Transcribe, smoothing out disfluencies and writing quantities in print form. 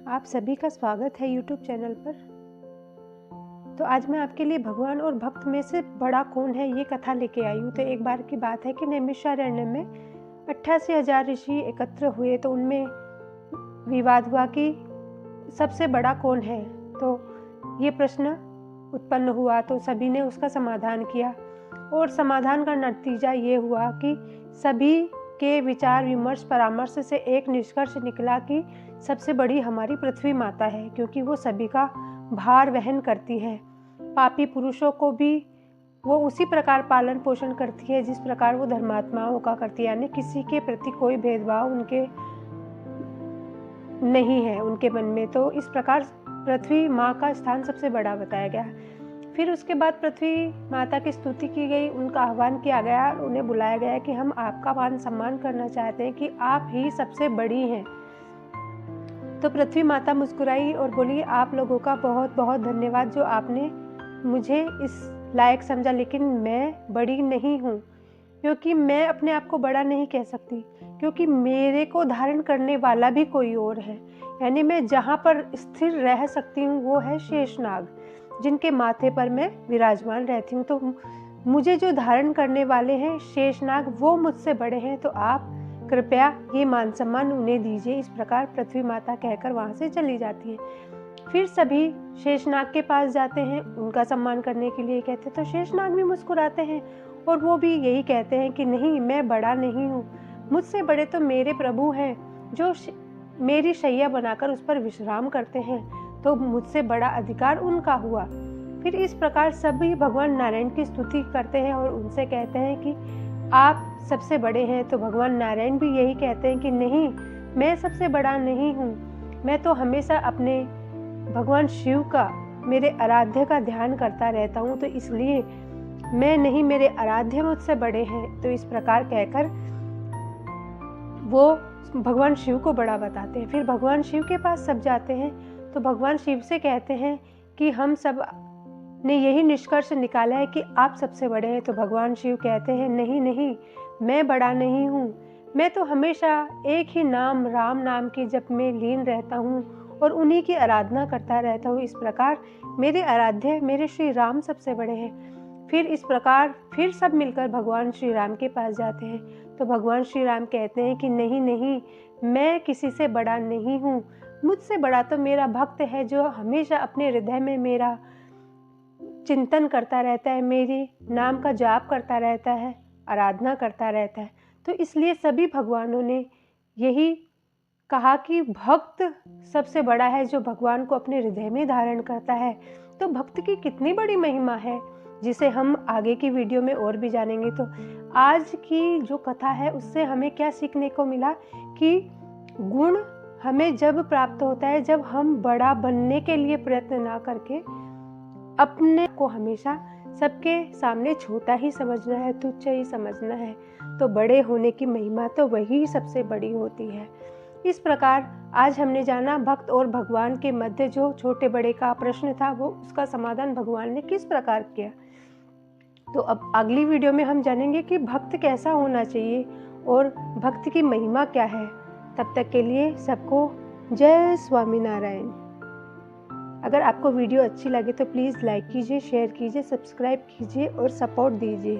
आप सभी का स्वागत है YouTube चैनल पर। तो आज मैं आपके लिए भगवान और भक्त में से बड़ा कौन है ये कथा लेके आई हूँ। तो एक बार की बात है कि नैमिषारण्य में 88,000 ऋषि एकत्र हुए, तो उनमें विवाद हुआ कि सबसे बड़ा कौन है। तो ये प्रश्न उत्पन्न हुआ, तो सभी ने उसका समाधान किया और समाधान का नतीजा ये हुआ कि सभी के विचार विमर्श परामर्श से एक निष्कर्ष निकला कि सबसे बड़ी हमारी पृथ्वी माता है, क्योंकि वो सभी का भार वहन करती है। पापी पुरुषों को भी वो उसी प्रकार पालन पोषण करती है जिस प्रकार वो धर्मात्माओं का करती है, यानी किसी के प्रति कोई भेदभाव उनके नहीं है उनके मन में। तो इस प्रकार पृथ्वी माँ का स्थान सबसे बड़ा बताया गया। फिर उसके बाद पृथ्वी माता की स्तुति की गई, उनका आह्वान किया गया और उन्हें बुलाया गया कि हम आपका मान सम्मान करना चाहते हैं कि आप ही सबसे बड़ी हैं। तो पृथ्वी माता मुस्कुराई और बोली, आप लोगों का बहुत बहुत धन्यवाद जो आपने मुझे इस लायक समझा, लेकिन मैं बड़ी नहीं हूँ, क्योंकि मैं अपने आप को बड़ा नहीं कह सकती, क्योंकि मेरे को धारण करने वाला भी कोई और है। यानी मैं जहाँ पर स्थिर रह सकती हूँ वो है शेषनाग, जिनके माथे पर मैं विराजमान रहती हूँ। तो मुझे जो धारण करने वाले हैं शेषनाग, वो मुझसे बड़े हैं, तो आप कृपया ये मान सम्मान उन्हें दीजिए। इस प्रकार पृथ्वी माता कहकर वहाँ से चली जाती है। फिर सभी शेषनाग के पास जाते हैं उनका सम्मान करने के लिए कहते हैं, तो शेषनाग भी मुस्कुराते हैं और वो भी यही कहते हैं कि नहीं, मैं बड़ा नहीं हूँ, मुझसे बड़े तो मेरे प्रभु हैं जो मेरी शैया बनाकर उस पर विश्राम करते हैं, तो मुझसे बड़ा अधिकार उनका हुआ। फिर इस प्रकार सभी भगवान नारायण की स्तुति करते हैं और उनसे कहते हैं कि आप सबसे बड़े हैं। तो भगवान नारायण भी यही कहते हैं कि नहीं, मैं सबसे बड़ा नहीं हूँ, मैं तो हमेशा अपने भगवान शिव का, मेरे आराध्य का ध्यान करता रहता हूँ, तो इसलिए मैं नहीं, मेरे आराध्य मुझसे बड़े हैं। तो इस प्रकार कहकर वो भगवान शिव को बड़ा बताते हैं। फिर भगवान शिव के पास सब जाते हैं, तो भगवान शिव से कहते हैं कि हम सब ने यही निष्कर्ष निकाला है कि आप सबसे बड़े हैं। तो भगवान शिव कहते हैं नहीं नहीं, मैं बड़ा नहीं हूँ, मैं तो हमेशा एक ही नाम, राम नाम के जप में लीन रहता हूँ और उन्हीं की आराधना करता रहता हूँ। इस प्रकार मेरे आराध्य, मेरे श्री राम सबसे बड़े हैं। फिर इस प्रकार फिर सब मिलकर भगवान श्री राम के पास जाते हैं, तो भगवान श्री राम कहते हैं कि नहीं नहीं, मैं किसी से बड़ा नहीं हूँ, मुझसे बड़ा तो मेरा भक्त है जो हमेशा अपने हृदय में मेरा चिंतन करता रहता है, मेरे नाम का जाप करता रहता है, आराधना करता रहता है। तो इसलिए सभी भगवानों ने यही कहा कि भक्त सबसे बड़ा है जो भगवान को अपने हृदय में धारण करता है। तो भक्त की कितनी बड़ी महिमा है, जिसे हम आगे की वीडियो में और भी जानेंगे। तो आज की जो कथा है उससे हमें क्या सीखने को मिला कि गुण हमें जब प्राप्त होता है जब हम बड़ा बनने के लिए प्रयत्न ना करके अपने को हमेशा सबके सामने छोटा ही समझना है, तुच्छ ही समझना है। तो बड़े होने की महिमा तो वही सबसे बड़ी होती है। इस प्रकार आज हमने जाना भक्त और भगवान के मध्य जो छोटे बड़े का प्रश्न था, वो उसका समाधान भगवान ने किस प्रकार किया। तो अब अगली वीडियो में हम जानेंगे कि भक्त कैसा होना चाहिए और भक्त की महिमा क्या है। तब तक के लिए सबको जय स्वामीनारायण। अगर आपको वीडियो अच्छी लगे तो प्लीज़ लाइक कीजिए, शेयर कीजिए, सब्सक्राइब कीजिए और सपोर्ट दीजिए।